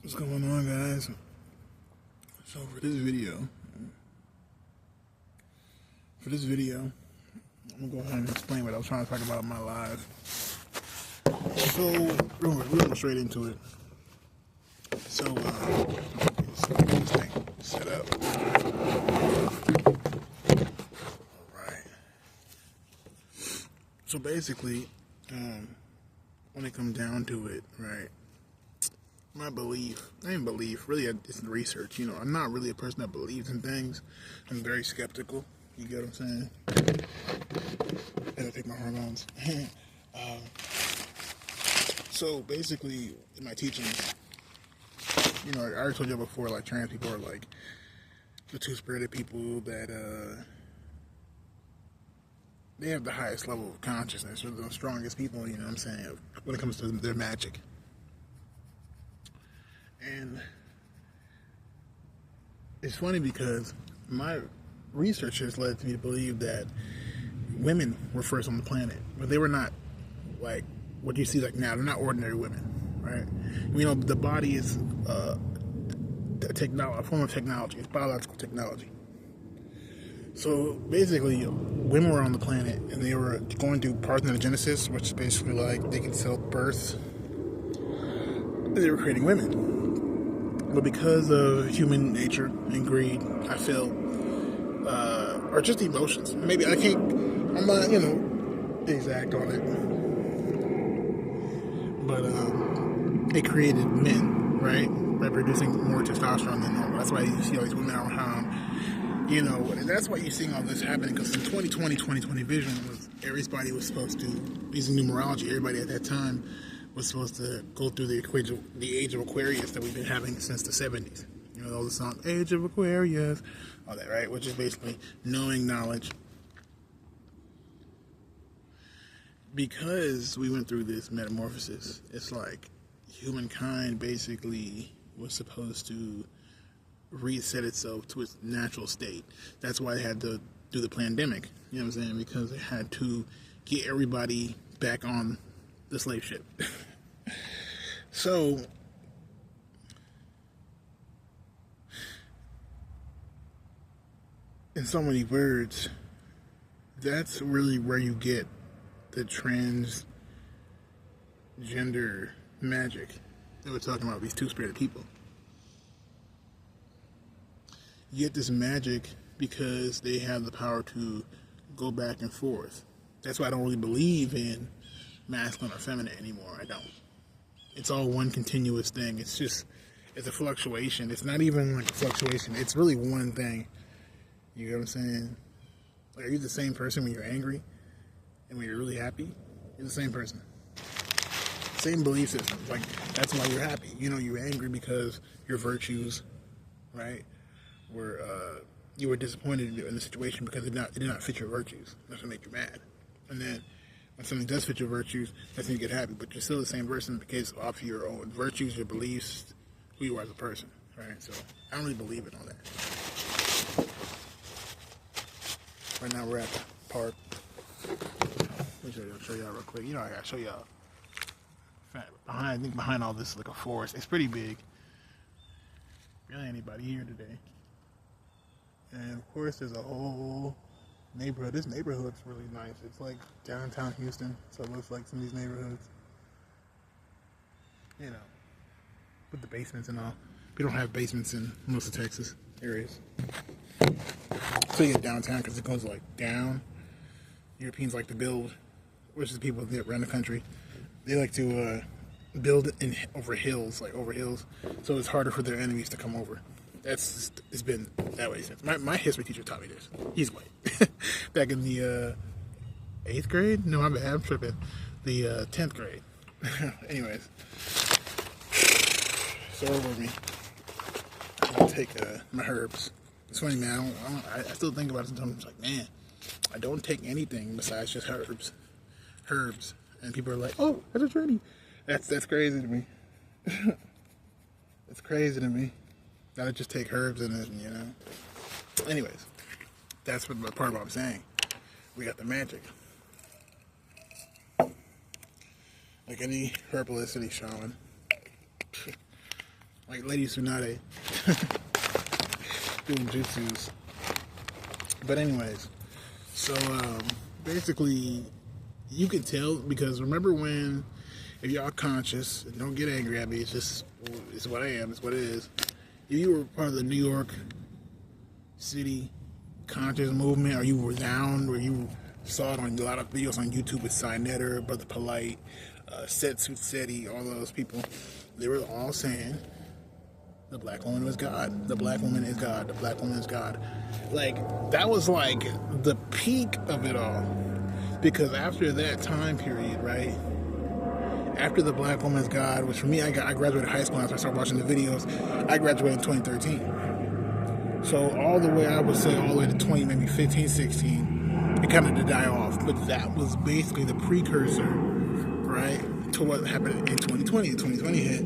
What's going on, guys? So for this video, I'm gonna go ahead and explain what I was trying to talk about in my live. So we're going straight into it. So get this thing set up. All right. So basically, when it comes down to it, right? My belief, I ain't belief, really it's research, I'm not really a person that believes in things. I'm very skeptical, you get what I'm saying? I gotta take my hormones. So basically, in my teachings, I already told you before, like trans people are like the two-spirited people that, they have the highest level of consciousness, or the strongest people, when it comes to their magic. And it's funny because my research has led me to believe that women were first on the planet, but they were not like what you see like now. They're not ordinary women, right? The body is a form of technology. It's biological technology. So basically, women were on the planet and they were going through parthenogenesis, which is basically like they can self-birth. They were creating women. But because of human nature and greed, I feel, or just emotions. Maybe I'm not, exact on it. But it created men, right? By producing more testosterone than normal. That's why you see all these women around, and that's why you're seeing all this happening. Because in 2020 vision was everybody was supposed to, using numerology, everybody at that time was supposed to go through the age of Aquarius that we've been having since the 70s. All the song, Age of Aquarius, all that, right? Which is basically knowing knowledge. Because we went through this metamorphosis, it's like humankind basically was supposed to reset itself to its natural state. That's why they had to do the pandemic, because they had to get everybody back on the slave ship. So, in so many words, that's really where you get the transgender magic that we're talking about, these two-spirited people. You get this magic because they have the power to go back and forth. That's why I don't really believe in masculine or feminine anymore. I don't. It's all one continuous thing. It's a fluctuation. It's not even like a fluctuation. It's really one thing. You know what I'm saying? Like, are you the same person when you're angry and when you're really happy? You're the same person. Same belief system. Like, that's why you're happy. You're angry because your virtues, right, you were disappointed in the situation because it did not fit your virtues. That's what made you mad. And then when something does fit your virtues, that's when you get happy. But you're still the same person because of your own virtues, your beliefs, who you are as a person, right? So I don't really believe in all that. Right now we're at the park. Let me show y'all real quick. I gotta show y'all. I think behind all this is like a forest. It's pretty big. Really ain't anybody here today. And of course there's a whole neighborhood. This neighborhood's really nice. It's like downtown Houston, so it looks like some of these neighborhoods. With the basements and all. We don't have basements in most of Texas areas. So you get downtown because it goes like down. Europeans like to build, which is people around the country. They like to build over hills, so it's harder for their enemies to come over. It's been that way since my history teacher taught me this. He's white. Back in the 8th grade? No, I'm tripping. The 10th grade. Anyways, so over with me. I'll take my herbs. It's funny, man. I still think about it sometimes. It's like, man, I don't take anything besides just herbs. And people are like, oh, that's a trendy. That's crazy to me. It's crazy to me. Gotta just take herbs in it, Anyways, that's what part of what I'm saying. We got the magic. Like any herbalist, any shaman, like Lady Tsunade doing jutsus. But anyways, so basically, you can tell because remember when, if y'all conscious, and don't get angry at me. It's what I am. It's what it is. If you were part of the New York City conscious movement, or you were down, or you saw it on a lot of videos on YouTube with Cy Netter, Brother Polite, Setsu Seti, all those people, they were all saying the black woman was God. The black woman is God. The black woman is God. Like, that was like the peak of it all. Because after that time period, right? After the black woman is God, which for me, I graduated high school after I started watching the videos. I graduated in 2013. So all the way, I would say all the way to 20, maybe 15, 16, it kind of did die off. But that was basically the precursor, right, to what happened in 2020. 2020 hit.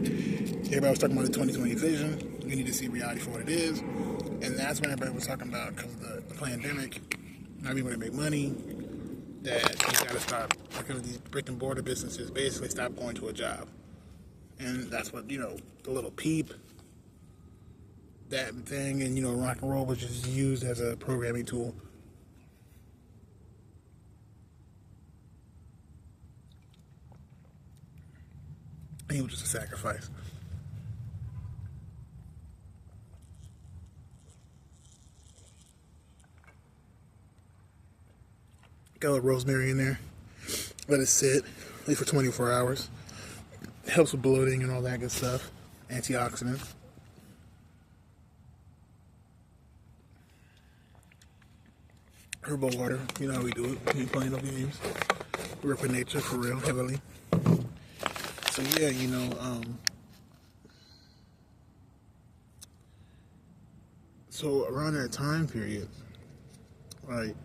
Everybody was talking about the 2020 vision. You need to see reality for what it is. And that's when everybody was talking about, because of the pandemic, not being able to make money, that you got to stop, because these brick and mortar businesses basically stop going to a job. And that's what, the little peep, that thing, and, rock and roll was just used as a programming tool. And it was just a sacrifice. Got a little rosemary in there. Let it sit, at least for 24 hours. It helps with bloating and all that good stuff. Antioxidants. Herbal water. You know how we do it. We ain't playing no games. We work with nature for real, heavily. So yeah, so around that time period, like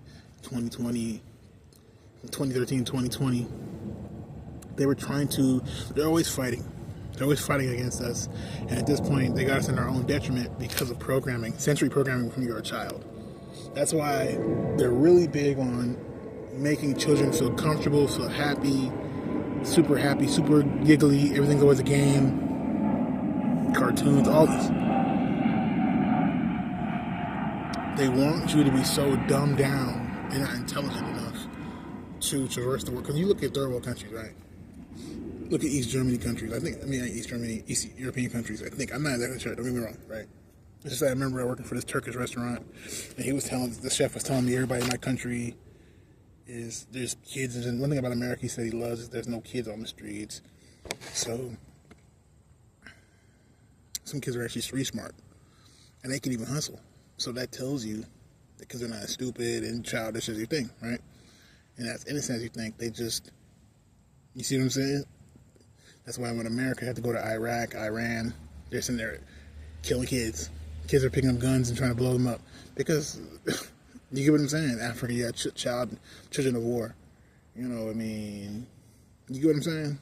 2020, 2013, 2020, they're always fighting. They're always fighting against us. And at this point, they got us in our own detriment because of sensory programming from you're a child. That's why they're really big on making children feel comfortable, feel happy, super giggly, everything's always a game, cartoons, all this. They want you to be so dumbed down and not intelligent enough to traverse the world. Because you look at third world countries, right? Look at East Germany countries. East European countries. I'm not exactly sure. Don't get me wrong, right? It's just that I remember working for this Turkish restaurant, and the chef was telling me everybody in my country there's kids. And one thing about America he said he loves is there's no kids on the streets. So some kids are actually street smart, and they can even hustle. So that tells you that because they're not as stupid and childish as you think, right? And that's innocent as you think. You see what I'm saying? That's why when America had to go to Iraq, Iran, they're sitting there killing kids. Kids are picking up guns and trying to blow them up. Because, you get what I'm saying? Africa, you got children of war. You get what I'm saying?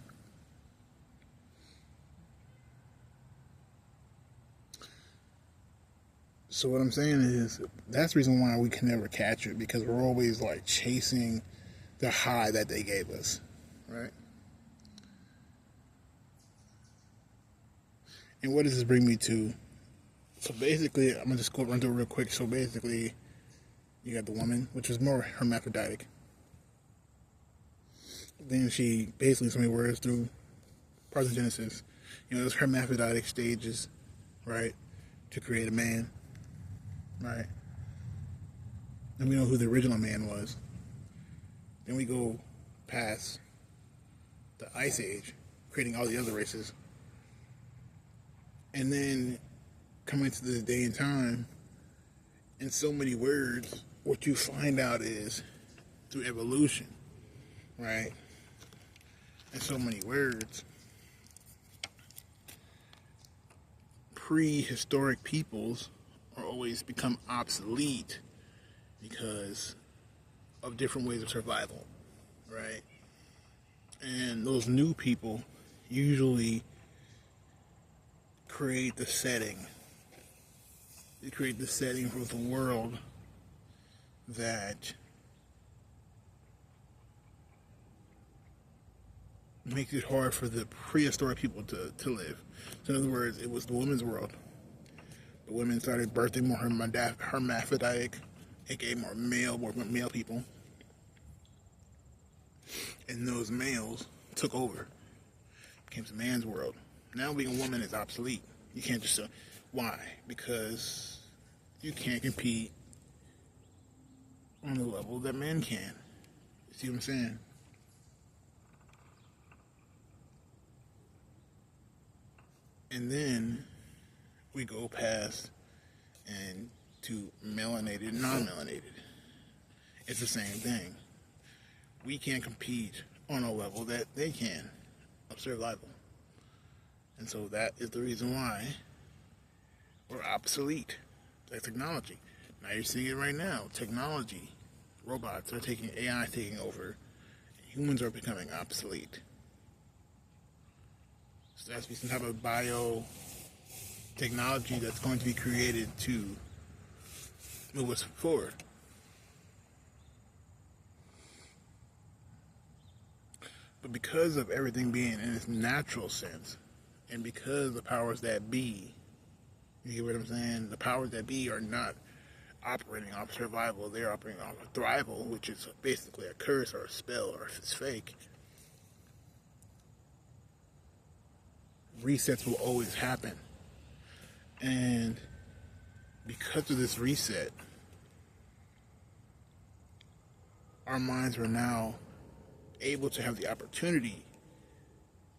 So what I'm saying is, that's the reason why we can never catch it, because we're always like chasing the high that they gave us, right? And what does this bring me to? So basically, I'm going to just run through it real quick. So basically, you got the woman, which was more hermaphroditic. Then she basically, so many words through parthenogenesis, there's hermaphroditic stages, right, to create a man, right? And we know who the original man was. Then we go past the Ice Age, creating all the other races. And then coming to this day and time, in so many words, what you find out is through evolution, right? In so many words, prehistoric peoples are always become obsolete because of different ways of survival, right? And those new people usually create the setting. They create the setting for the world that makes it hard for the prehistoric people to live. So in other words, it was the women's world. The women started birthing more hermaphroditic, aka more male people, and those males took over. Became the man's world. Now being a woman is obsolete. You can't just why? Because you can't compete on the level that men can. You see what I'm saying? And then we go past and to melanated, non-melanated. It's the same thing. We can't compete on a level that they can of survival. And so that is the reason why we're obsolete. That's technology. Now you're seeing it right now. Technology, robots are taking, AI taking over. Humans are becoming obsolete. So there has to be some type of biotechnology that's going to be created to move us forward. But because of everything being in its natural sense, and because the powers that be, you get what I'm saying? The powers that be are not operating off survival, they're operating off of thrival, which is basically a curse or a spell, or if it's fake. Resets will always happen. And because of this reset, our minds are now able to have the opportunity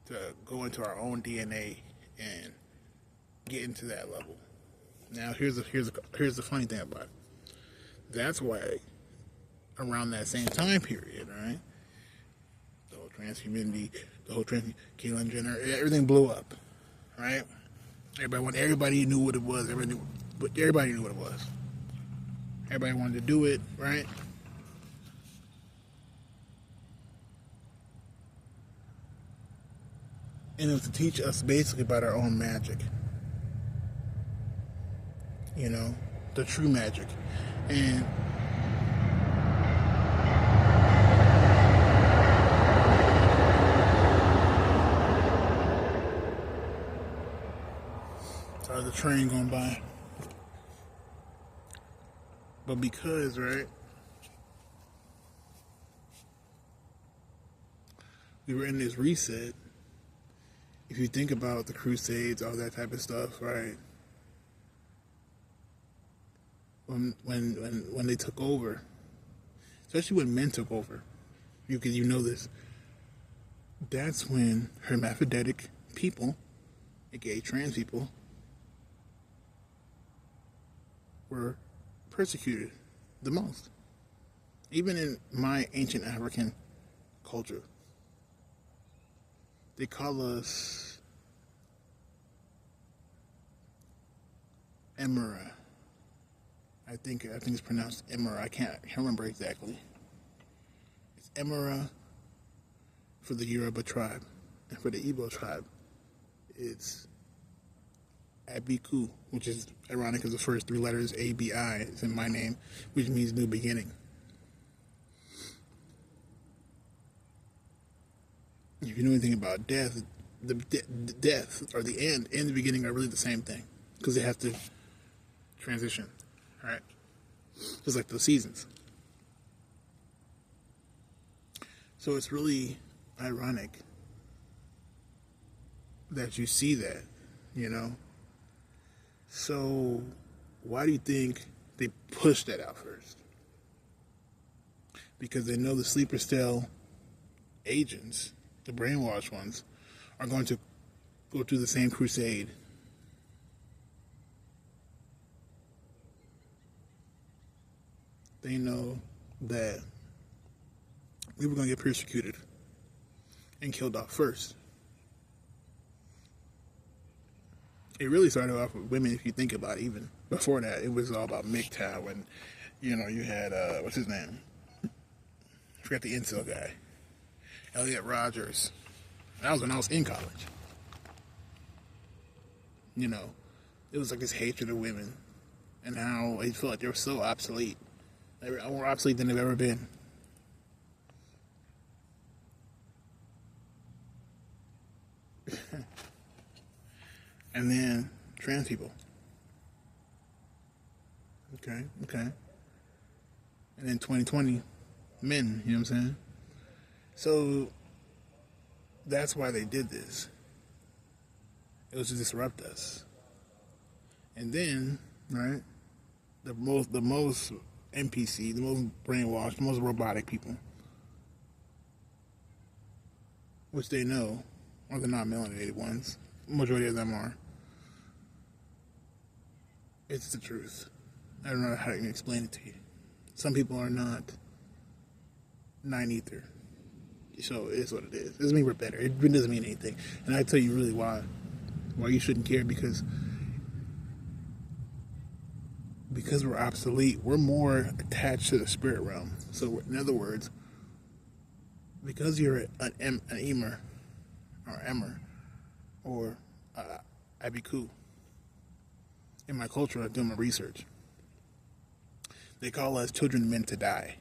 to go into our own DNA and get into that level. Now, here's the funny thing about it. That's why around that same time period, right? The whole transhumanity, the whole Caitlyn Jenner, everything blew up, right? Everybody knew what it was. Everybody knew what it was. Everybody wanted to do it, right? And it was to teach us basically about our own magic. You know, the true magic. And sorry, the train going by. But because, right, we were in this reset, if you think about the Crusades, all that type of stuff, right? When they took over, especially when men took over, you know this. That's when hermaphroditic people, aka trans people, were persecuted the most. Even in my ancient African culture, they call us Emera. I think it's pronounced Emera. I can't remember exactly. It's Emera for the Yoruba tribe, and for the Igbo tribe, it's Abiku, which is ironic because the first three letters ABI is in my name, which means new beginning. If you know anything about death, the death or the end and the beginning are really the same thing because they have to transition, right? Just like the seasons. So it's really ironic that you see that, you know? So why do you think they push that out first? Because they know the sleeper cell agents, the brainwashed ones, are going to go through the same crusade. They know that we were going to get persecuted and killed off first. It really started off with women, if you think about it. Even before that, it was all about MGTOW, and you know, you had what's his name? I forgot the incel guy, Elliot Rogers. That was when I was in college. You know, it was like this hatred of women, and how they felt like they were so obsolete. They were more obsolete than they've ever been. And then trans people. Okay. And then 2020, men, you know what I'm saying? So that's why they did this. It was to disrupt us. And then, right, the most NPC, the most brainwashed, the most robotic people, which they know are the non-melanated ones. Majority of them are. It's the truth. I don't know how to explain it to you. Some people are not either. So it is what it is. It doesn't mean we're better. It really doesn't mean anything. And I tell you really why you shouldn't care, because we're obsolete. We're more attached to the spirit realm. So in other words, because you're an emer or emer or abiku, in my culture, I do my research. They call us children meant to die.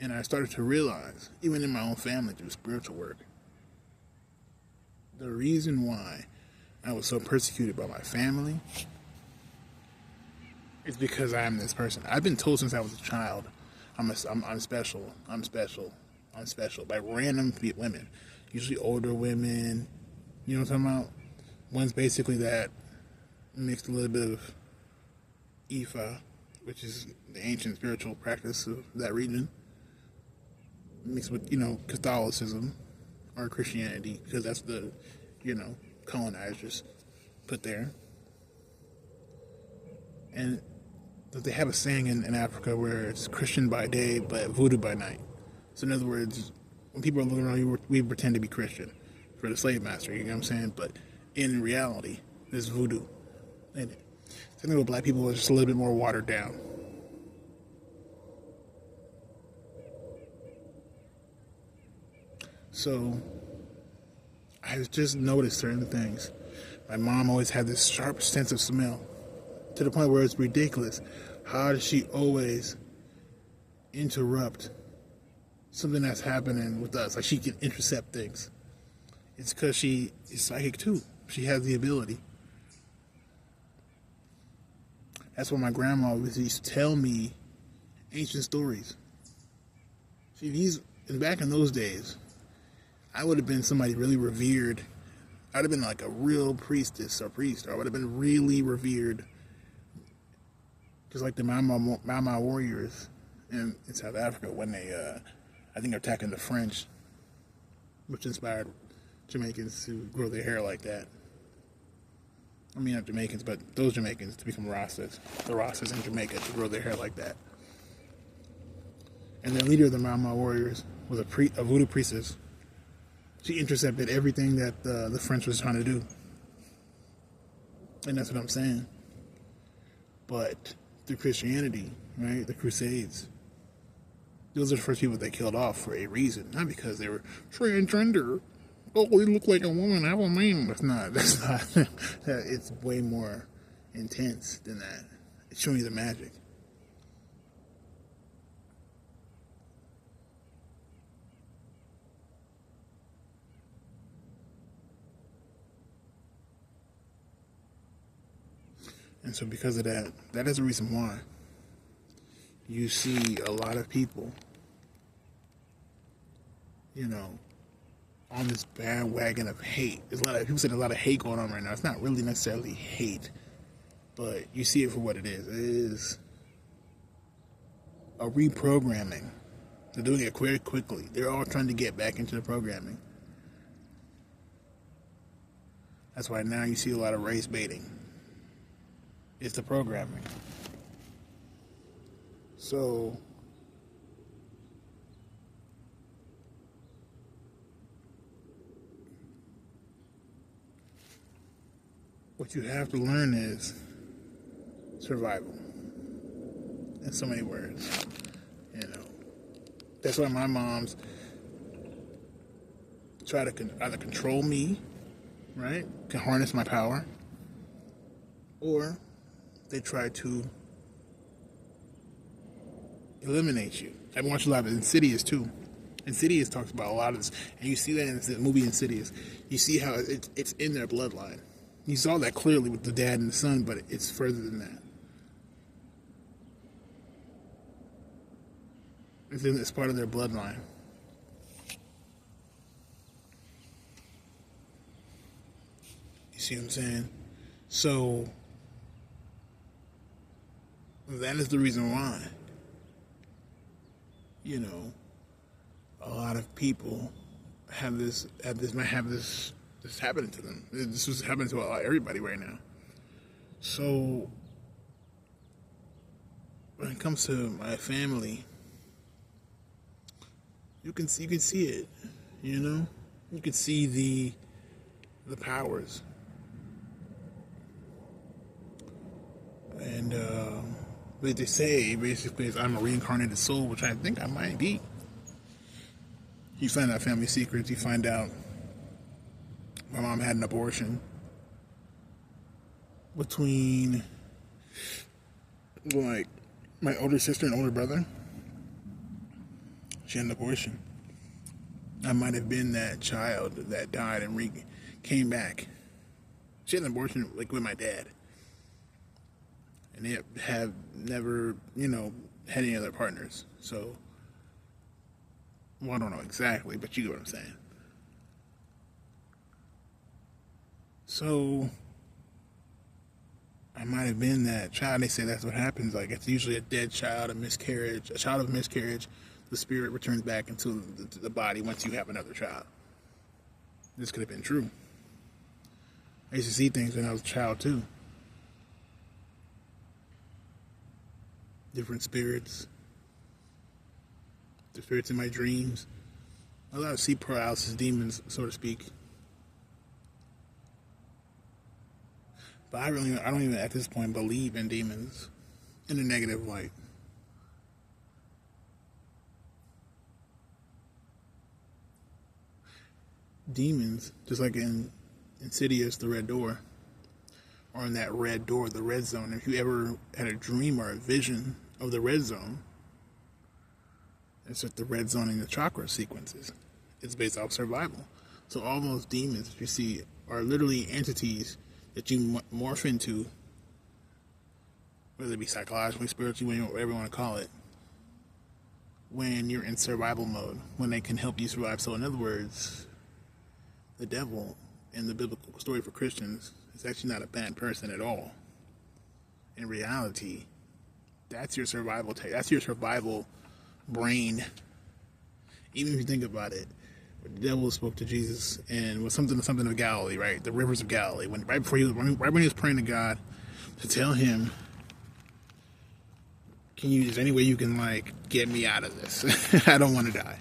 And I started to realize, even in my own family through spiritual work, the reason why I was so persecuted by my family is because I am this person. I've been told since I was a child, I'm special, I'm special, I'm special, by random women, usually older women. You know what I'm talking about? One's basically that mixed a little bit of Ifa, which is the ancient spiritual practice of that region, mixed with, Catholicism or Christianity, because that's the, colonizers put there. And they have a saying in Africa where it's Christian by day, but voodoo by night. So in other words, when people are looking around you, we pretend to be Christian for the slave master, you know what I'm saying? But in reality, there's voodoo in it. I think with black people, it's just a little bit more watered down. So I've just noticed certain things. My mom always had this sharp sense of smell, to the point where it's ridiculous. How does she always interrupt something that's happening with us? Like, she can intercept things. It's because she is psychic too. She has the ability. That's why my grandma always used to tell me ancient stories. See, back in those days, I would have been somebody really revered. I'd have been like a real priestess or priest, or I would have been really revered. Just like the Mama warriors in South Africa when they, I think, attacking the French, which inspired Jamaicans to grow their hair like that. I mean, not Jamaicans, but those Jamaicans to become Rastas. The Rastas in Jamaica to grow their hair like that. And the leader of the Mama warriors was a voodoo priestess. She intercepted everything that the French was trying to do. And that's what I'm saying. But through Christianity, right, the Crusades, those are the first people they killed off for a reason. Not because they were transgender. Oh, we look like a woman, I have a man. That's not. It's way more intense than that. It's showing you the magic. And so because of that, that is the reason why you see a lot of people, on this bandwagon of hate. There's a lot of people say there's a lot of hate going on right now. It's not really necessarily hate, but you see it for what it is. It is a reprogramming. They're doing it very quickly. They're all trying to get back into the programming. That's why now you see a lot of race baiting. It's the programming. So what you have to learn is survival. In so many words. That's why my moms try to either control me, right? Can harness my power. Or they try to eliminate you. I watch a lot of Insidious too. Insidious talks about a lot of this, and you see that in the movie Insidious. You see how it's in their bloodline. You saw that clearly with the dad and the son, but it's further than that. It's part of their bloodline. You see what I'm saying? So that is the reason why, you know, a lot of people might have this happening to them. This was happening to everybody right now. So when it comes to my family, you can see it, you know? You can see the powers. And what they say basically is I'm a reincarnated soul, which I think I might be. You find out family secrets. You find out my mom had an abortion between, like, my older sister and older brother. She had an abortion. I might have been that child that died and came back. She had an abortion, like, with my dad. And they have never, you know, had any other partners. So, well, I don't know exactly, but you get what I'm saying. So, I might have been that child. They say that's what happens. Like, it's usually a dead child, a child of miscarriage. The spirit returns back into the body once you have another child. This could have been true. I used to see things when I was a child, too. Different spirits. The spirits in my dreams. A lot of sleep paralysis demons, so to speak. But I don't even at this point believe in demons in a negative light. Demons, just like in Insidious, the Red Door, or in that red door, the red zone. If you ever had a dream or a vision of the red zone, it's just the red zone in the chakra sequences. It's based off survival. So all those demons that you see are literally entities that you morph into, whether it be psychologically, spiritually, whatever you want to call it, when you're in survival mode, when they can help you survive. So in other words, the devil in the biblical story for Christians is actually not a bad person at all. In reality, that's your survival that's your survival brain. Even if you think about it, the devil spoke to Jesus and was something of Galilee, right? The rivers of Galilee. Right when he was praying to God to tell him, is there any way you can, like, get me out of this? I don't want to die.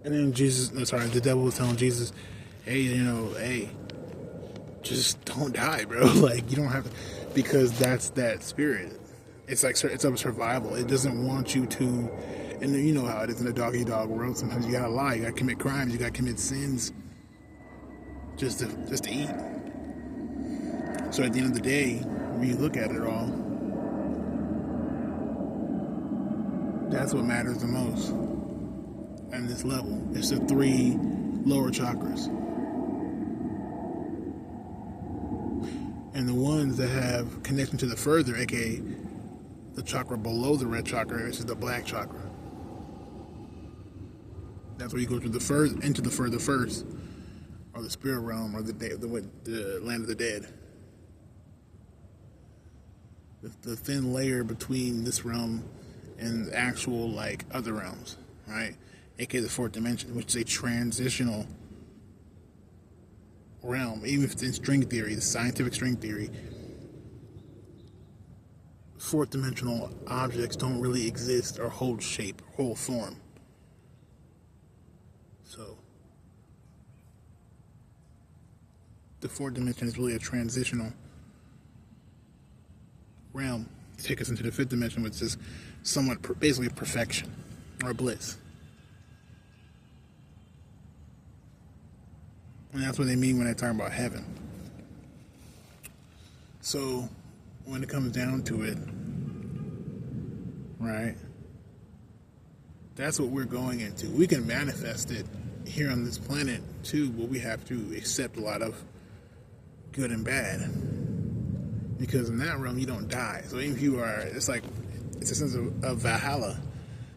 And then the devil was telling Jesus, hey, just don't die, bro. Like, you don't have to, because that's that spirit. It's like, it's of survival. It doesn't want you to, and you know how it is in a dog-eat-dog world. Sometimes you gotta lie, you gotta commit crimes, you gotta commit sins just to eat. So at the end of the day, when you look at it all, that's what matters the most. And this level, it's the 3 lower chakras. And the ones that have connection to the further, aka the chakra below the red chakra, which is the black chakra. That's where you go into the further first, or the spirit realm, or the land of the dead. The thin layer between this realm and the actual, like, other realms, right? AKA the 4th dimension, which is a transitional realm. Even if it's in string theory, the scientific string theory, 4th dimensional objects don't really exist or hold shape, hold form. So the 4th dimension is really a transitional realm to take us into the 5th dimension, which is somewhat basically perfection or bliss. And that's what they mean when they talk about heaven. So when it comes down to it, right, That's what we're going into. We can manifest it here on this planet too, but we have to accept a lot of good and bad. Because in that realm, you don't die. So even if you are, it's a sense of Valhalla,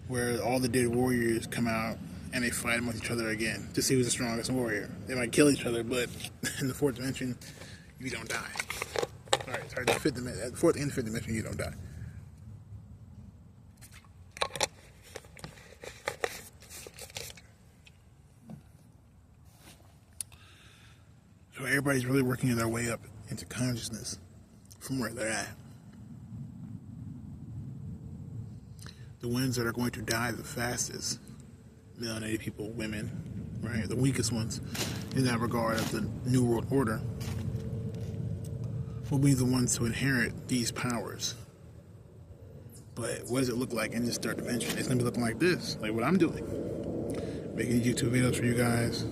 where all the dead warriors come out and they fight amongst each other again to see who's the strongest warrior. They might kill each other, but in the fourth dimension, you don't die. Sorry, the fourth and fifth dimension, you don't die. So everybody's really working their way up into consciousness from where they're at. The ones that are going to die the fastest, melanated people, women, right? The weakest ones in that regard of the New World Order will be the ones to inherit these powers. But what does it look like in this third dimension? It's going to be looking like this, like what I'm doing. Making YouTube videos for you guys.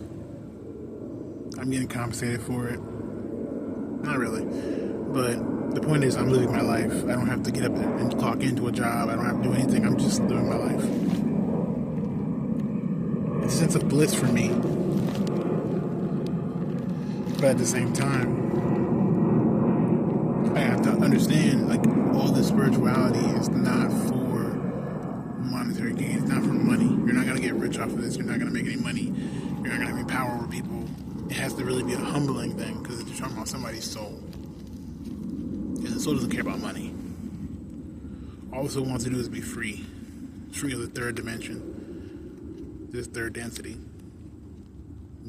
I'm getting compensated for it. Not really. But the point is, I'm living my life. I don't have to get up and clock into a job. I don't have to do anything. I'm just living my life. It's a sense of bliss for me. But at the same time, I have to understand, like, all this spirituality is not for monetary gain. It's not for money. You're not going to get rich off of this. You're not going to make any money. You're not going to have any power over people. It has to really be a humbling thing, because you're talking about somebody's soul. And the soul doesn't care about money. All the soul wants to do is be free. Free of the third dimension. This third density.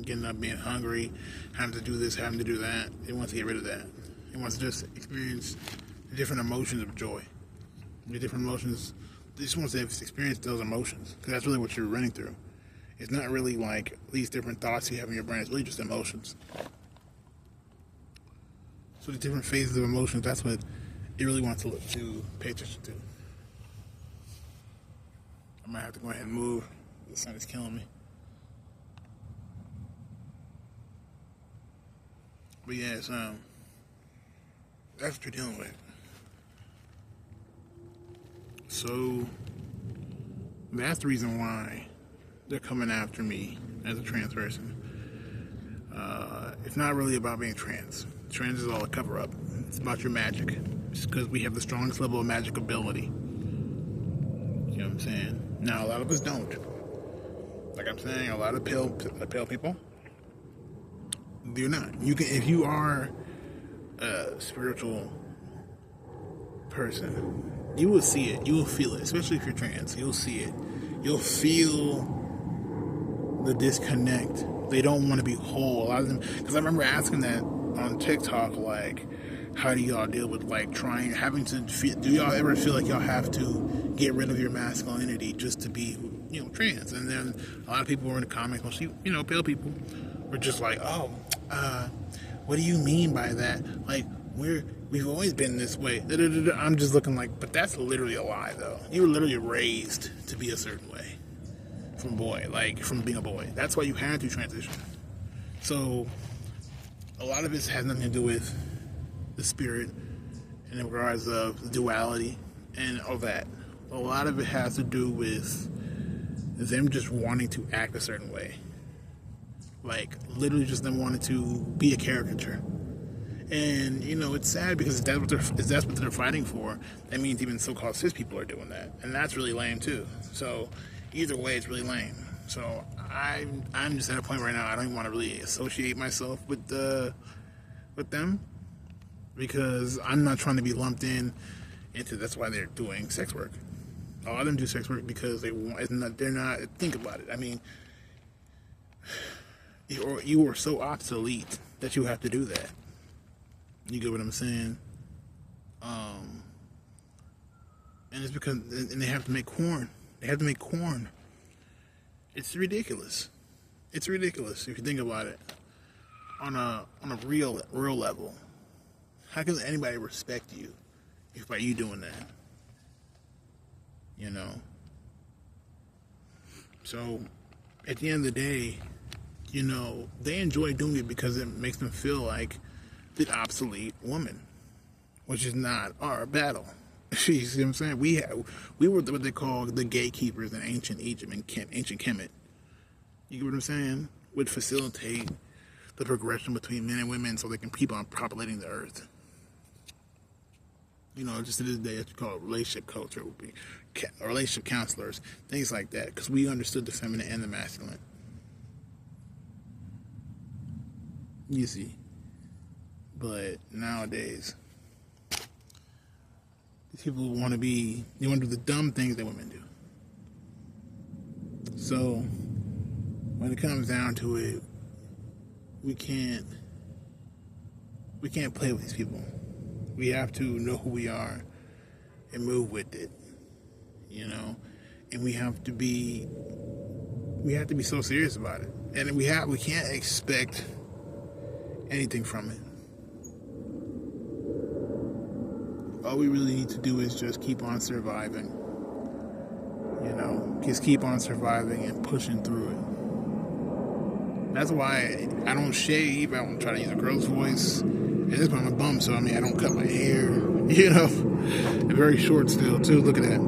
Getting up, being hungry, having to do this, having to do that. It wants to get rid of that. It wants to just experience the different emotions of joy. The different emotions. It just wants to experience those emotions, because that's really what you're running through. It's not really like these different thoughts you have in your brain. It's really just emotions. So the different phases of emotions, that's what it really wants to pay attention to. I might have to go ahead and move. The sun is killing me. But yeah, it's, that's what you're dealing with. So that's the reason why they're coming after me as a trans person. It's not really about being trans. Trans is all a cover-up. It's about your magic. It's because we have the strongest level of magic ability. You know what I'm saying? Now, a lot of us don't. Like I'm saying, a lot of pale people do not. You can, if you are a spiritual person, you will see it. You will feel it. Especially if you're trans, you'll see it. You'll feel the disconnect. They don't want to be whole. A lot of them, because I remember asking that on TikTok, like, how do y'all deal with, like, having to do y'all ever feel like y'all have to get rid of your masculinity just to be, you know, trans? And then a lot of people were in the comments, mostly, you know, pale people, were just like, oh, what do you mean by that? Like, we've always been this way. I'm just looking like, but that's literally a lie, though. You were literally raised to be a certain way from being a boy. That's why you had to transition. So a lot of it has nothing to do with the spirit in regards of duality and all that. A lot of it has to do with them just wanting to act a certain way. Like, literally just them wanting to be a caricature. And, you know, it's sad because if that's what they're fighting for, that means even so-called cis people are doing that. And that's really lame, too. So, either way, it's really lame. So, I'm just at a point right now, I don't even want to really associate myself with them. Because I'm not trying to be lumped into, that's why they're doing sex work. A lot of them do sex work because they're not, think about it. I mean, you are so obsolete that you have to do that. You get what I'm saying? And it's because, and they have to make corn. They have to make corn. It's ridiculous. It's ridiculous if you think about it. On a real level. How can anybody respect you if by you doing that? You know? So, at the end of the day, you know, they enjoy doing it because it makes them feel like the obsolete woman, which is not our battle. You see what I'm saying? We were what they call the gatekeepers in ancient Egypt and ancient Kemet. You get what I'm saying? Would facilitate the progression between men and women so they can keep on populating the earth. You know, just to this day, that's called relationship culture, would be relationship counselors, things like that, because we understood the feminine and the masculine. You see, but nowadays, these people want to do the dumb things that women do. So, when it comes down to it, we can't play with these people. We have to know who we are and move with it, you know. And we have to be so serious about it. And we can't expect anything from it. All we really need to do is just keep on surviving. You know, just keep on surviving and pushing through it. That's why I don't shave. I don't try to use a girl's voice. At this point, I'm a bum, so I don't cut my hair. You know, I'm very short still, too. Look at that.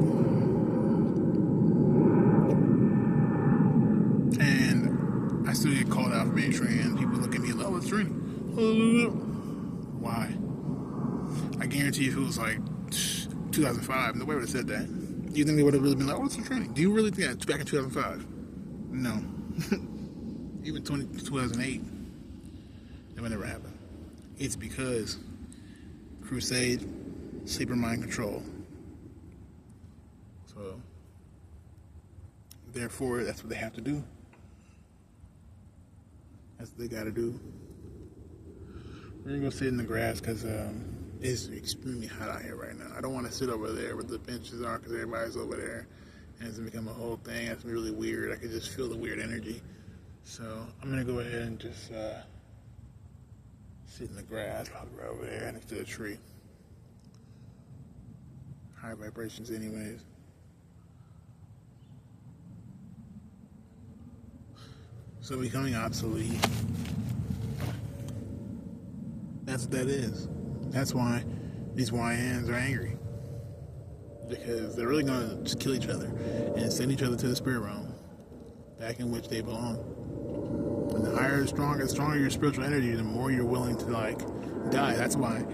And I still get called out for being trans. People look at me like, oh, it's trans. Why? I guarantee if it was like 2005, nobody would have said that. Do you think they would have really been like, oh, it's a training? Do you really think that back in 2005? No. Even 2008, that would never happen. It's because crusade, sleeper mind control. So, therefore, that's what they have to do. That's what they got to do. We're going to go sit in the grass because it's extremely hot out here right now. I don't want to sit over there where the benches are because everybody's over there. And it's going to become a whole thing. It's really weird. I can just feel the weird energy. So I'm going to go ahead and just sit in the grass, probably right over there next to a tree. High vibrations anyways. So becoming obsolete. That's what that is. That's why these YNs are angry. Because they're really going to just kill each other and send each other to the spirit realm, back in which they belong. And the higher, stronger your spiritual energy, the more you're willing to die. That's why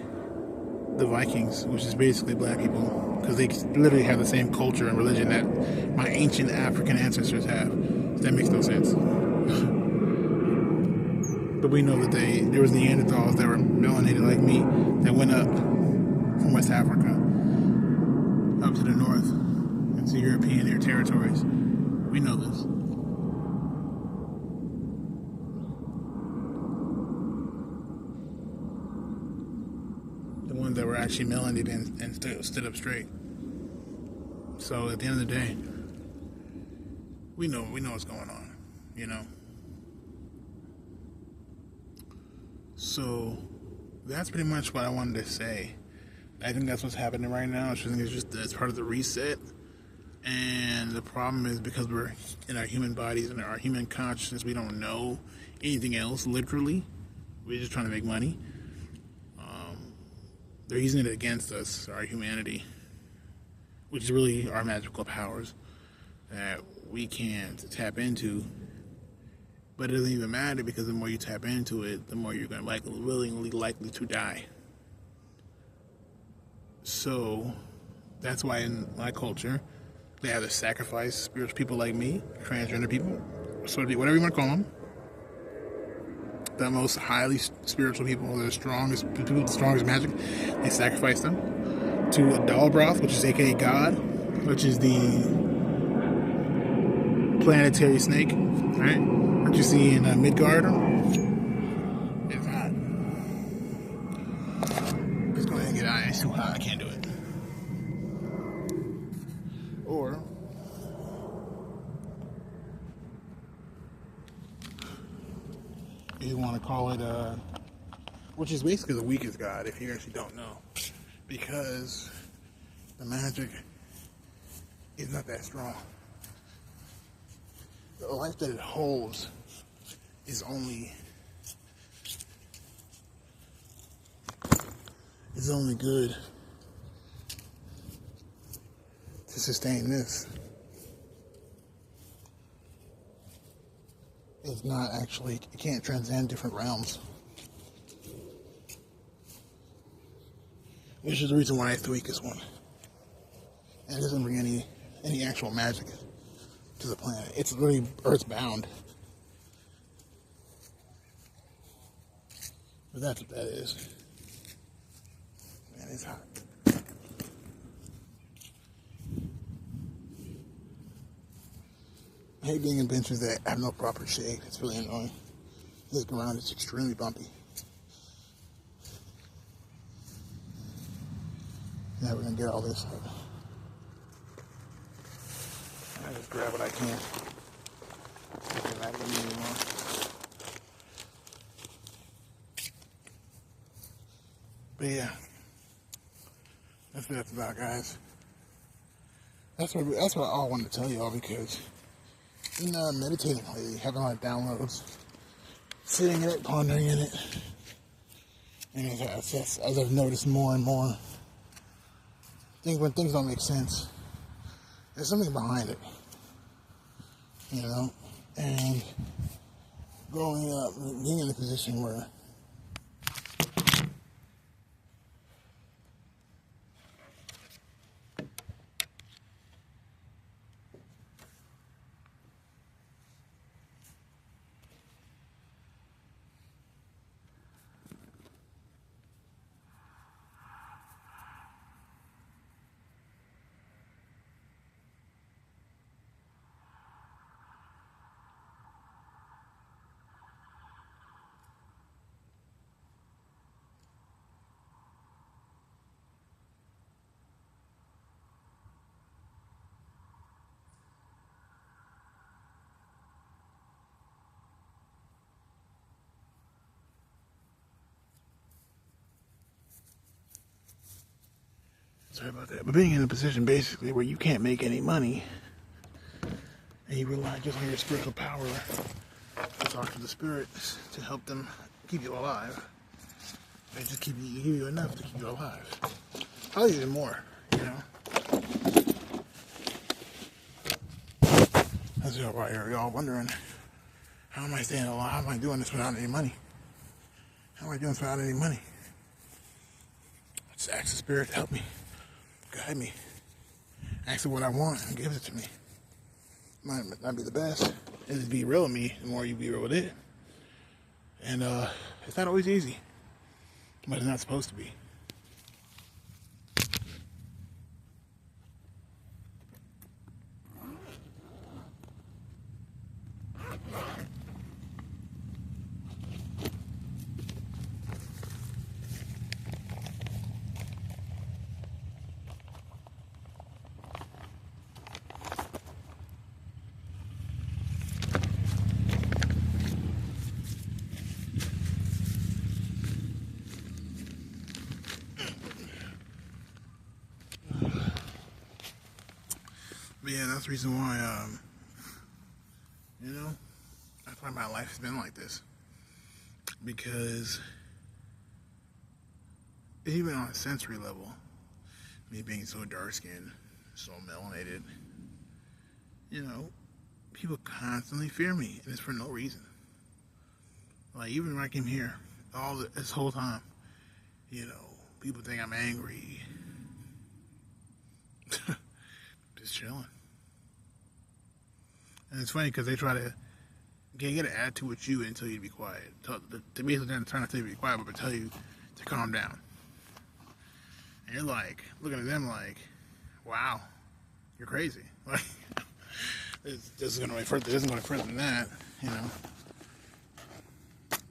the Vikings, which is basically black people, because they literally have the same culture and religion that my ancient African ancestors have. So that makes no sense. But we know that there was Neanderthals that were melanated like me that went up from West Africa up to the north into European territories. We know this. The ones that were actually melanated and stood up straight. So at the end of the day, we know what's going on, you know. So that's pretty much what I wanted to say. I think that's what's happening right now. I think it's just that's part of the reset. And the problem is because we're in our human bodies and our human consciousness, we don't know anything else, literally. We're just trying to make money. They're using it against us, our humanity, which is really our magical powers that we can't tap into. But it doesn't even matter because the more you tap into it, the more you're going to willingly likely to die. So that's why in my culture, they have to sacrifice spiritual people like me, transgender people, so whatever you want to call them, the most highly spiritual people, the strongest people with the strongest magic, they sacrifice them to a Dalbroth, which is aka God, which is the planetary snake, right? What you see in Midgard. It's hot. Let's go ahead and get out. It's too hot. I can't do it. Or you want to call it which is basically the weakest god if you actually don't know, because the magic is not that strong. The life that it holds is only good to sustain this. It's not actually, it can't transcend different realms. Which is the reason why it's the weakest one. And it doesn't bring any actual magic to the planet. It's really earthbound. But that's what that is. Man, it's hot. I hate being in benches that have no proper shade. It's really annoying. This ground is extremely bumpy. Now we're gonna get all this out. I just grab what I can. I'm not gonna need anymore. But yeah, that's what that's about, guys. That's what I all wanted to tell y'all, because in meditating lately, having a lot of downloads, sitting in it, pondering in it, and as I've noticed more and more, when things don't make sense, there's something behind it, you know. And growing up, being in a position where sorry about that. But being in a position basically where you can't make any money and you rely just on your spiritual power to talk to the spirits to help them keep you alive. They just give you enough to keep you alive. Probably even more, you know. That's why you're all wondering, how am I staying alive? How am I doing this without any money? How am I doing this without any money? Just ask the spirit to help me. Guide me. Ask it what I want and gives it to me. Might not be the best. It'll be real with me the more you be real with it. And it's not always easy. But it's not supposed to be. But yeah, that's the reason why, you know, that's why my life has been like this. Because even on a sensory level, me being so dark-skinned, so melanated, you know, people constantly fear me, and it's for no reason. Like, even when I came here, this whole time, you know, people think I'm angry. Just chilling. And it's funny because they try to get an attitude with you and tell you to be quiet. To basically trying to tell you to be quiet, but tell you to calm down. And you're like, looking at them like, wow, you're crazy. Like, this isn't going to go any further than that, you know.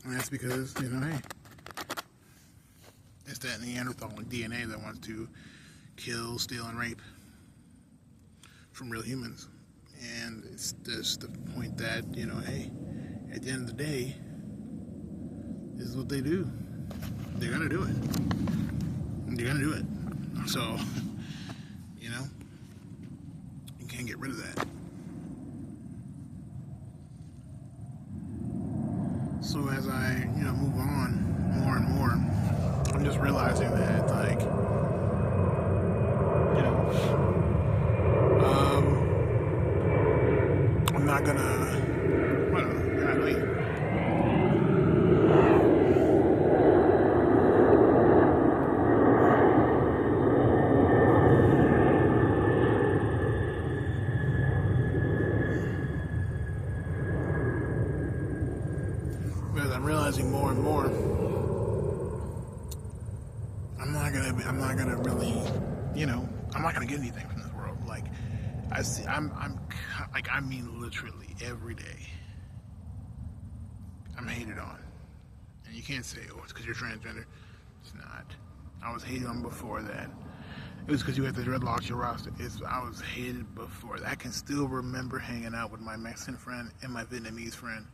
And that's because, you know, hey, it's that Neanderthal DNA that wants to kill, steal, and rape from real humans. And it's just the point that, you know, hey, at the end of the day, this is what they do. They're gonna do it. They're gonna do it. So, you know, you can't get rid of that. So as I, you know, move on more and more, I'm just realizing that, like, you know, not gonna. What? Golly. Because I'm realizing more and more, I'm not gonna really, I'm not gonna get anything from this world. Like, I mean, literally every day, I'm hated on, and you can't say, oh, it's because you're transgender. It's not. I was hated on before that. It was because you had to dreadlocks your roster. I was hated before that. I can still remember hanging out with my Mexican friend and my Vietnamese friend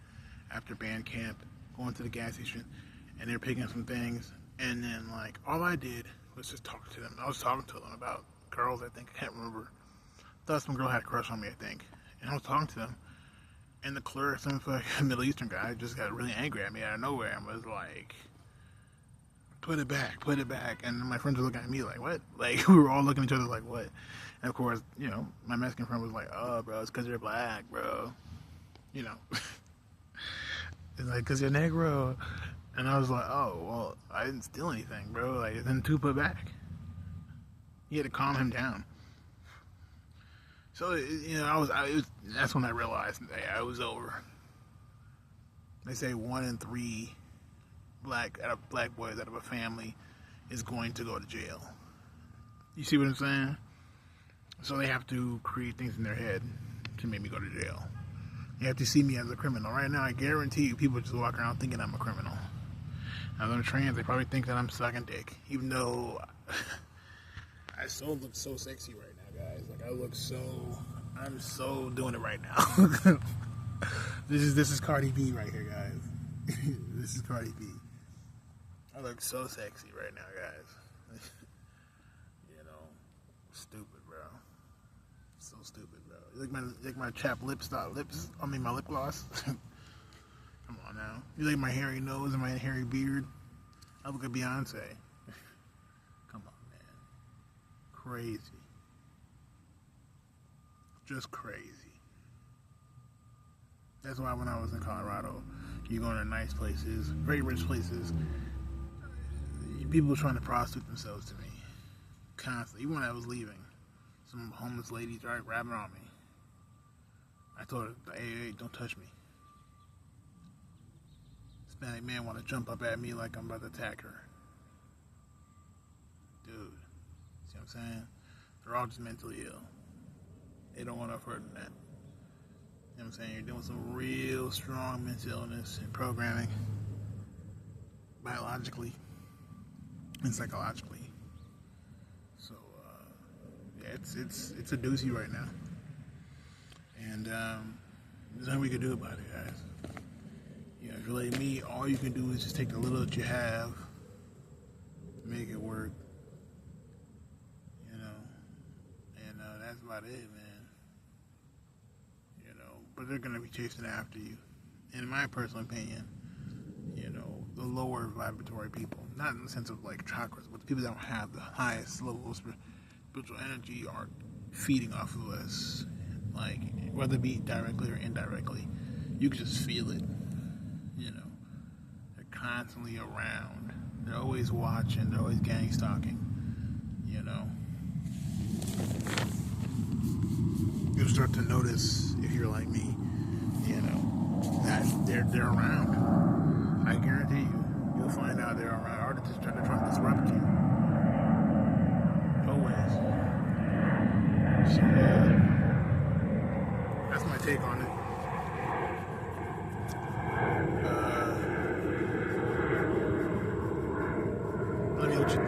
after band camp, going to the gas station, and they're picking up some things, and then, like, all I did was just talk to them. I was talking to them about girls, I think. I can't remember. I thought some girl had a crush on me, I think. And I was talking to them, and the clerk, some Middle Eastern guy, just got really angry at me out of nowhere and was like, put it back. And my friends were looking at me like, what? Like, we were all looking at each other like, what? And of course, my Mexican friend was like, oh, bro, it's because you're black, bro. It's like, because you're Negro. And I was like, oh, well, I didn't steal anything, bro. Like, then two put back. You had to calm him down. So, that's when I realized that I was over. They say 1 in 3 black boys out of a family is going to go to jail. You see what I'm saying? So they have to create things in their head to make me go to jail. You have to see me as a criminal. Right now, I guarantee you people just walk around thinking I'm a criminal. Now, I'm trans, they probably think that I'm sucking dick. Even though I look so sexy right now, guys. Like, I'm so doing it right now. This is Cardi B right here, guys. This is Cardi B. I look so sexy right now, guys. Stupid, bro. So stupid, bro. You like my chapped my lip gloss? Come on now. You like my hairy nose and my hairy beard? I look like Beyonce. Come on, man. Crazy. Just crazy. That's why when I was in Colorado, you go to nice places, very rich places, people were trying to prostitute themselves to me. Constantly. Even when I was leaving, some homeless lady started grabbing on me. I told her, hey, don't touch me. Hispanic man want to jump up at me like I'm about to attack her. Dude, see what I'm saying? They're all just mentally ill. They don't want no further than that. You know what I'm saying? You're dealing with some real strong mental illness and programming, biologically and psychologically. So, yeah, it's a doozy right now. And there's nothing we can do about it, guys. If you're like me, all you can do is just take the little that you have, make it work, and that's about it, man. But they're gonna be chasing after you. In my personal opinion, the lower vibratory people, not in the sense of like chakras, but the people that don't have the highest level of spiritual energy are feeding off of us, like whether it be directly or indirectly. You can just feel it. They're constantly around. They're always watching. They're always gang stalking. You'll start to notice, if you're like me, that they're around. I guarantee you'll find out they're around. Or they're just trying to disrupt you. Always. So, that's my take on it.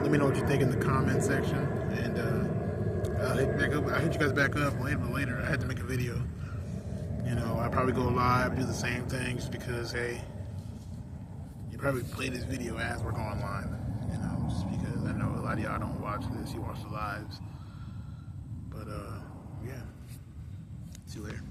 Let me know what you think in the comment section, and I'll hit you guys back up later. I had to make a video. I'll probably go live, do the same thing, just because, hey, you probably play this video as we're going live. Just because I know a lot of y'all don't watch this, you watch the lives. But yeah, see you later.